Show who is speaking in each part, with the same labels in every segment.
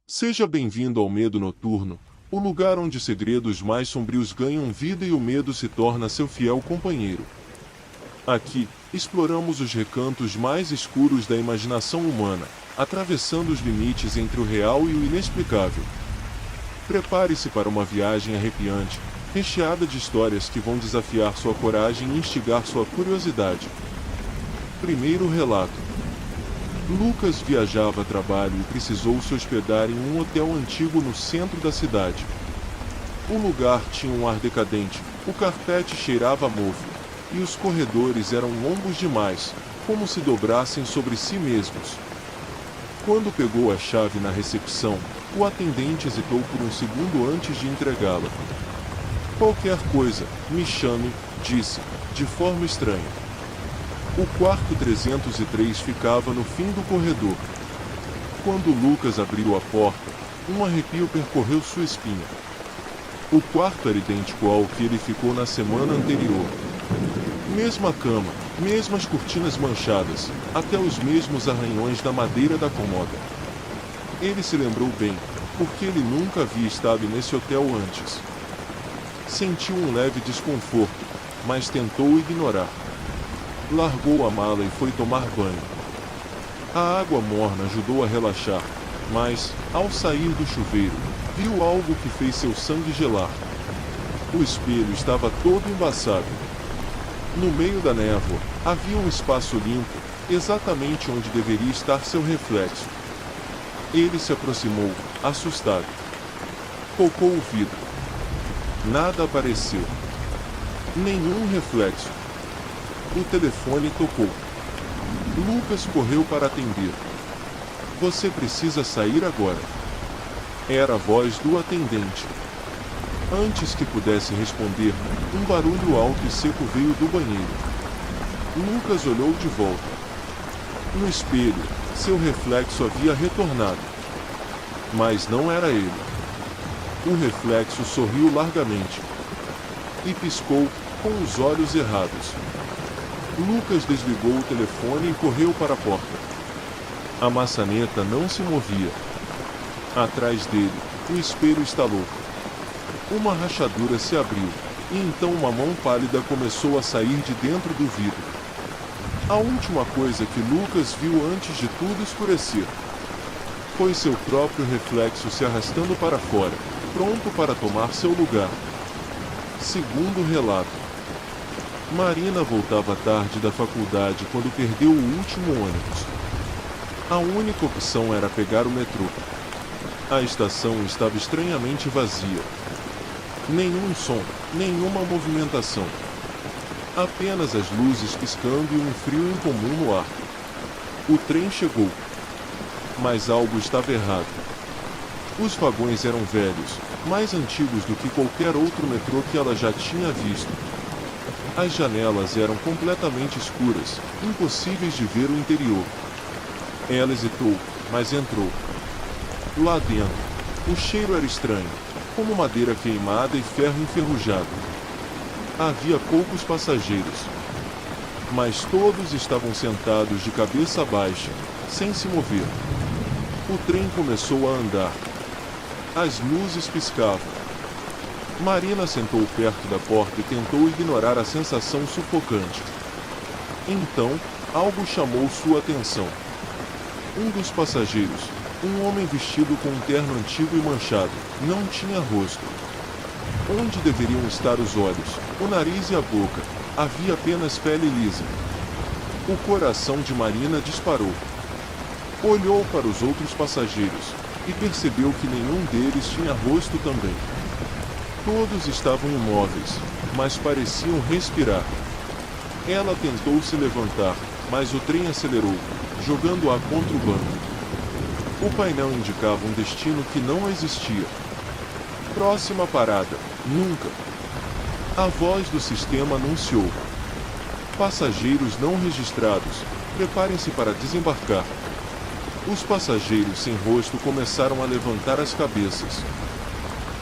Speaker 1: Seja bem-vindo ao Medo Noturno, o lugar onde segredos mais sombrios ganham vida e o medo se torna seu fiel companheiro. Aqui, exploramos os recantos mais escuros da imaginação humana, atravessando os limites entre o real e o inexplicável. Prepare-se para uma viagem arrepiante, recheada de histórias que vão desafiar sua coragem e instigar sua curiosidade. Primeiro relato. Lucas viajava a trabalho e precisou se hospedar em um hotel antigo no centro da cidade. O lugar tinha um ar decadente, o carpete cheirava a mofo, e os corredores eram longos demais, como se dobrassem sobre si mesmos. Quando pegou a chave na recepção, o atendente hesitou por um segundo antes de entregá-la. "Qualquer coisa, me chame", disse, de forma estranha. O quarto 303 ficava no fim do corredor. Quando Lucas abriu a porta, um arrepio percorreu sua espinha. O quarto era idêntico ao que ele ficou na semana anterior. Mesma cama, mesmas cortinas manchadas, até os mesmos arranhões na madeira da cômoda. Ele se lembrou bem, porque ele nunca havia estado nesse hotel antes. Sentiu um leve desconforto, mas tentou ignorar. Largou a mala e foi tomar banho. A água morna ajudou a relaxar, mas, ao sair do chuveiro, viu algo que fez seu sangue gelar. O espelho estava todo embaçado. No meio da névoa, havia um espaço limpo, exatamente onde deveria estar seu reflexo. Ele se aproximou, assustado. Tocou o vidro. Nada apareceu. Nenhum reflexo. O telefone tocou. Lucas correu para atender. "Você precisa sair agora." Era a voz do atendente. Antes que pudesse responder, um barulho alto e seco veio do banheiro. Lucas olhou de volta. No espelho, seu reflexo havia retornado. Mas não era ele. O reflexo sorriu largamente. E piscou, com os olhos errados. Lucas desligou o telefone e correu para a porta. A maçaneta não se movia. Atrás dele, o espelho estalou. Uma rachadura se abriu, e então uma mão pálida começou a sair de dentro do vidro. A última coisa que Lucas viu antes de tudo escurecer foi seu próprio reflexo se arrastando para fora, pronto para tomar seu lugar. Segundo relato. Marina voltava tarde da faculdade quando perdeu o último ônibus. A única opção era pegar o metrô. A estação estava estranhamente vazia. Nenhum som, nenhuma movimentação. Apenas as luzes piscando e um frio incomum no ar. O trem chegou. Mas algo estava errado. Os vagões eram velhos, mais antigos do que qualquer outro metrô que ela já tinha visto. As janelas eram completamente escuras, impossíveis de ver o interior. Ela hesitou, mas entrou. Lá dentro, o cheiro era estranho, como madeira queimada e ferro enferrujado. Havia poucos passageiros, mas todos estavam sentados de cabeça baixa, sem se mover. O trem começou a andar. As luzes piscavam. Marina sentou perto da porta e tentou ignorar a sensação sufocante. Então, algo chamou sua atenção. Um dos passageiros, um homem vestido com um terno antigo e manchado, não tinha rosto. Onde deveriam estar os olhos, o nariz e a boca, havia apenas pele lisa. O coração de Marina disparou. Olhou para os outros passageiros e percebeu que nenhum deles tinha rosto também. Todos estavam imóveis, mas pareciam respirar. Ela tentou se levantar, mas o trem acelerou, jogando-a contra o banco. O painel indicava um destino que não existia. Próxima parada, nunca. A voz do sistema anunciou: "Passageiros não registrados, preparem-se para desembarcar." Os passageiros sem rosto começaram a levantar as cabeças.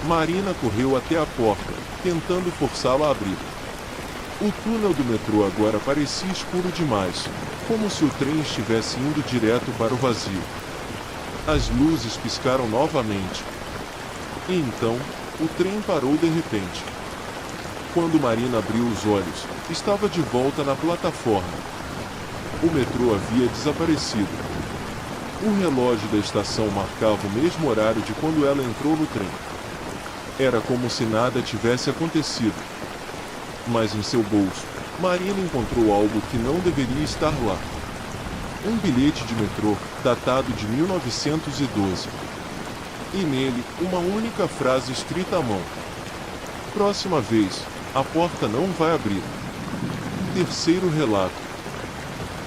Speaker 1: Marina correu até a porta, tentando forçá-la a abrir. O túnel do metrô agora parecia escuro demais, como se o trem estivesse indo direto para o vazio. As luzes piscaram novamente. E então, o trem parou de repente. Quando Marina abriu os olhos, estava de volta na plataforma. O metrô havia desaparecido. O relógio da estação marcava o mesmo horário de quando ela entrou no trem. Era como se nada tivesse acontecido. Mas em seu bolso, Marina encontrou algo que não deveria estar lá. Um bilhete de metrô datado de 1912. E nele, uma única frase escrita à mão. Próxima vez, a porta não vai abrir. Terceiro relato.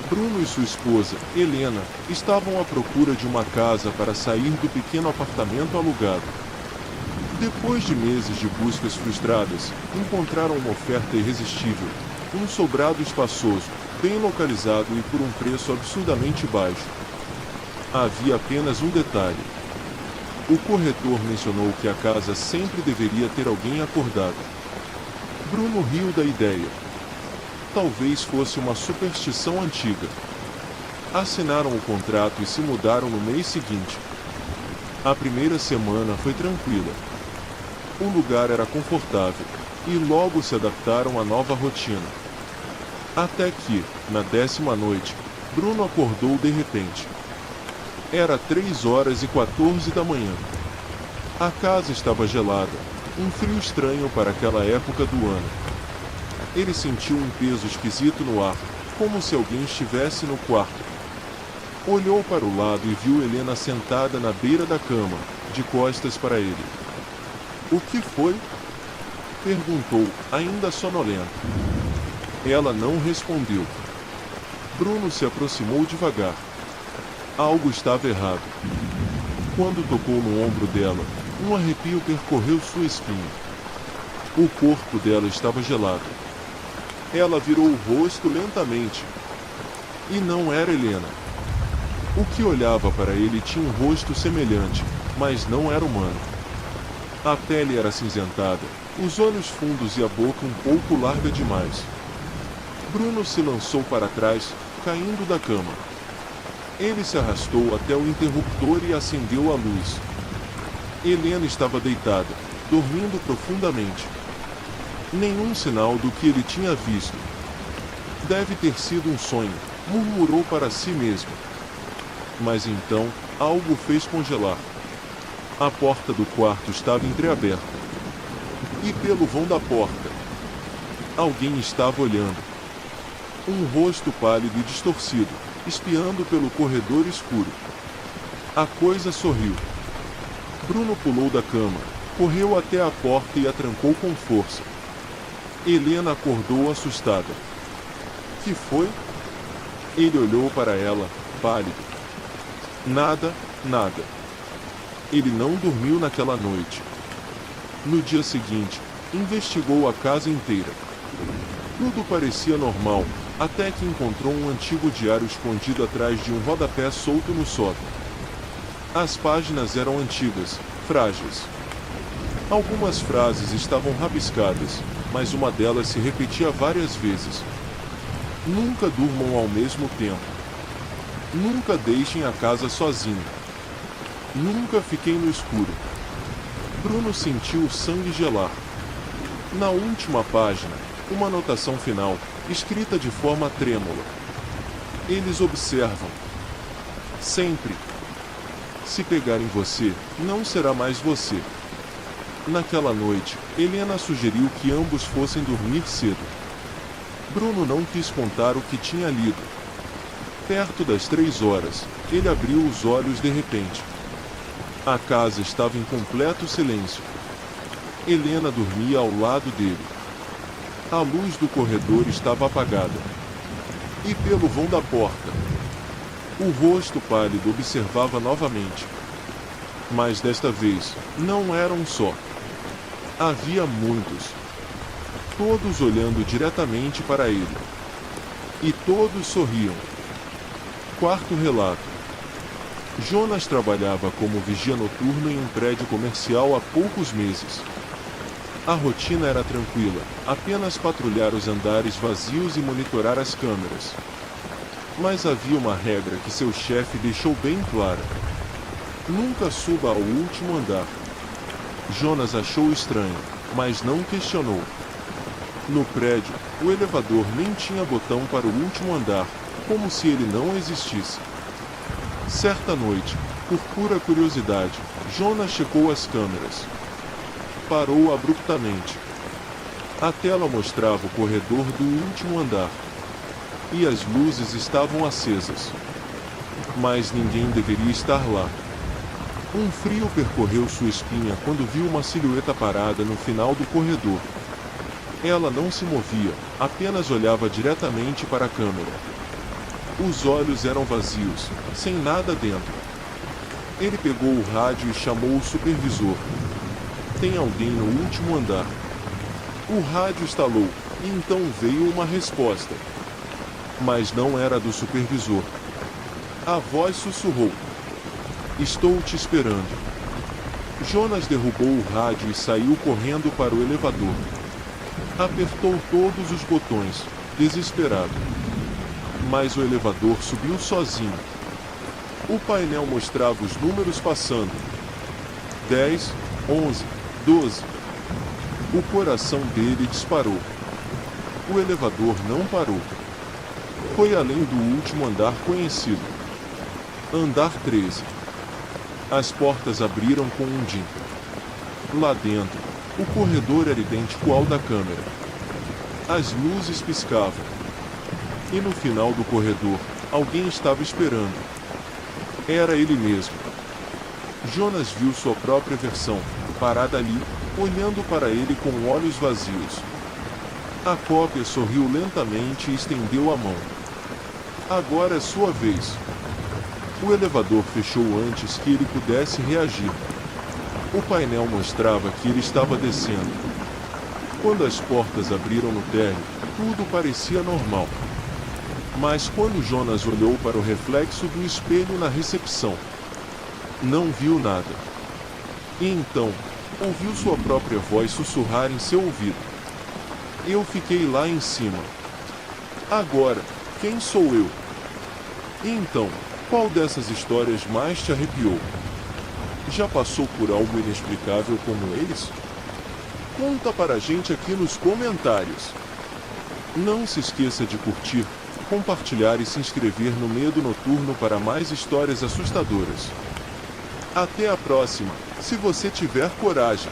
Speaker 1: Bruno e sua esposa, Helena, estavam à procura de uma casa para sair do pequeno apartamento alugado. Depois de meses de buscas frustradas, encontraram uma oferta irresistível, um sobrado espaçoso, bem localizado e por um preço absurdamente baixo. Havia apenas um detalhe. O corretor mencionou que a casa sempre deveria ter alguém acordado. Bruno riu da ideia. Talvez fosse uma superstição antiga. Assinaram o contrato e se mudaram no mês seguinte. A primeira semana foi tranquila. O lugar era confortável, e logo se adaptaram à nova rotina. Até que, na 10ª noite, Bruno acordou de repente. Era 3h14 da manhã. A casa estava gelada, um frio estranho para aquela época do ano. Ele sentiu um peso esquisito no ar, como se alguém estivesse no quarto. Olhou para o lado e viu Helena sentada na beira da cama, de costas para ele. O que foi? Perguntou, ainda sonolento. Ela não respondeu. Bruno se aproximou devagar. Algo estava errado. Quando tocou no ombro dela, um arrepio percorreu sua espinha. O corpo dela estava gelado. Ela virou o rosto lentamente. E não era Helena. O que olhava para ele tinha um rosto semelhante, mas não era humano. A pele era acinzentada, os olhos fundos e a boca um pouco larga demais. Bruno se lançou para trás, caindo da cama. Ele se arrastou até o interruptor e acendeu a luz. Helena estava deitada, dormindo profundamente. Nenhum sinal do que ele tinha visto. Deve ter sido um sonho, murmurou para si mesmo. Mas então, algo fez congelar. A porta do quarto estava entreaberta. E pelo vão da porta, alguém estava olhando. Um rosto pálido e distorcido, espiando pelo corredor escuro. A coisa sorriu. Bruno pulou da cama, correu até a porta e a trancou com força. Helena acordou assustada. Que foi? Ele olhou para ela, pálido. Nada, nada. Ele não dormiu naquela noite. No dia seguinte, investigou a casa inteira. Tudo parecia normal, até que encontrou um antigo diário escondido atrás de um rodapé solto no sótão. As páginas eram antigas, frágeis. Algumas frases estavam rabiscadas, mas uma delas se repetia várias vezes. Nunca durmam ao mesmo tempo. Nunca deixem a casa sozinho. Nunca fiquem no escuro. Bruno sentiu o sangue gelar. Na última página, uma anotação final, escrita de forma trêmula. Eles observam. Sempre. Se pegarem você, não será mais você. Naquela noite, Helena sugeriu que ambos fossem dormir cedo. Bruno não quis contar o que tinha lido. Perto das 3h, ele abriu os olhos de repente. A casa estava em completo silêncio. Helena dormia ao lado dele. A luz do corredor estava apagada. E pelo vão da porta, o rosto pálido observava novamente. Mas desta vez, não era um só. Havia muitos. Todos olhando diretamente para ele. E todos sorriam. Quarto relato. Jonas trabalhava como vigia noturno em um prédio comercial há poucos meses. A rotina era tranquila, apenas patrulhar os andares vazios e monitorar as câmeras. Mas havia uma regra que seu chefe deixou bem clara. Nunca suba ao último andar. Jonas achou estranho, mas não questionou. No prédio, o elevador nem tinha botão para o último andar, como se ele não existisse. Certa noite, por pura curiosidade, Jonas checou as câmeras. Parou abruptamente. A tela mostrava o corredor do último andar. E as luzes estavam acesas. Mas ninguém deveria estar lá. Um frio percorreu sua espinha quando viu uma silhueta parada no final do corredor. Ela não se movia, apenas olhava diretamente para a câmera. Os olhos eram vazios, sem nada dentro. Ele pegou o rádio e chamou o supervisor. Tem alguém no último andar. O rádio estalou, e então veio uma resposta. Mas não era do supervisor. A voz sussurrou. Estou te esperando. Jonas derrubou o rádio e saiu correndo para o elevador. Apertou todos os botões, desesperado. Mas o elevador subiu sozinho. O painel mostrava os números passando. 10, 11, 12. O coração dele disparou. O elevador não parou. Foi além do último andar conhecido. Andar 13. As portas abriram com um din. Lá dentro, o corredor era idêntico ao da câmera. As luzes piscavam. E no final do corredor, alguém estava esperando. Era ele mesmo. Jonas viu sua própria versão, parada ali, olhando para ele com olhos vazios. A cópia sorriu lentamente e estendeu a mão. Agora é sua vez. O elevador fechou antes que ele pudesse reagir. O painel mostrava que ele estava descendo. Quando as portas abriram no térreo, tudo parecia normal. Mas quando Jonas olhou para o reflexo do espelho na recepção, não viu nada. E então, ouviu sua própria voz sussurrar em seu ouvido. Eu fiquei lá em cima. Agora, quem sou eu? E então, qual dessas histórias mais te arrepiou? Já passou por algo inexplicável como eles? Conta para a gente aqui nos comentários. Não se esqueça de curtir, compartilhar e se inscrever no Medo Noturno para mais histórias assustadoras. Até a próxima, se você tiver coragem.